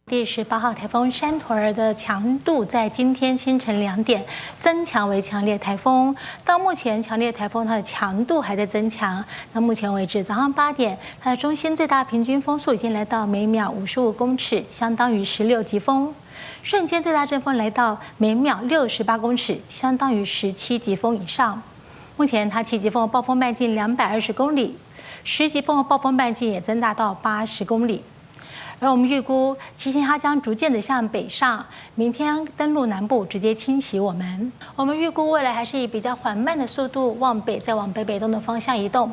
第18号台风山陀儿的强度在今天清晨2点增强为强烈台风。到目前，强烈台风它的强度还在增强。那目前为止，早上8点，它的中心最大平均风速已经来到每秒55公尺，相当于16级风。瞬间最大阵风来到每秒68公尺，相当于17级风以上。目前它7级风的暴风半径220公里，10级风的暴风半径也增大到80公里。而我们预估，今天它将逐渐的向北上，明天登陆南部，直接侵袭我们。我们预估未来还是以比较缓慢的速度往北，再往北北东的方向移动。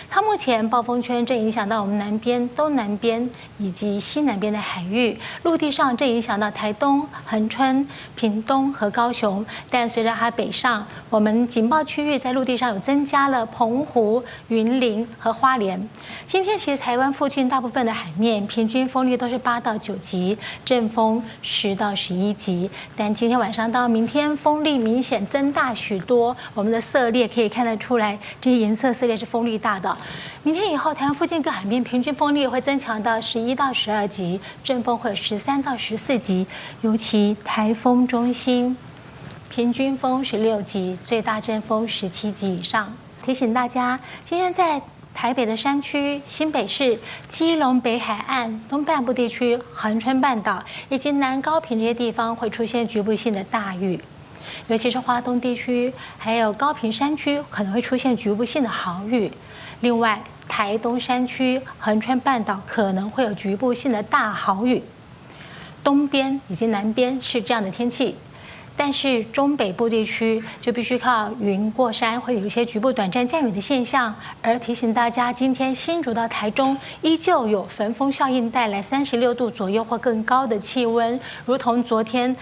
它目前暴风圈正影响到我们南边、东南边以及西南边的海域，陆地上正影响到台东、恒春、屏东和高雄。但随着它北上，我们警报区域在陆地上有增加了澎湖、云林和花莲。今天其实台湾附近大部分的海面平均风力都是8到9级，阵风10到11级。但今天晚上到明天风力明显增大许多，我们的色列可以看得出来，这些颜色色列是风力大的。明天以后，台湾附近各海面平均风力会增强到11到12级，阵风会有13到14级，尤其台风中心平均风16级，最大阵风17级以上。提醒大家，今天在台北的山区、新北市、基隆北海岸、东半部地区、恒春半岛以及南高屏这些地方会出现局部性的大雨，尤其是花东地区还有高屏山区可能会出现局部性的豪雨。另外，台东山区、恒春半岛可能会有局部性的大豪雨，东边以及南边是这样的天气。但是中北部地区就必须靠云过山，会有一些局部短暂降雨的现象。而提醒大家，今天新竹到台中依旧有焚风效应带来36度左右或更高的气温，如同昨天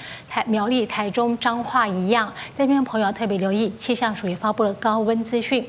苗栗、台中、彰化一样。在这边朋友要特别留意，气象署也发布了高温资讯。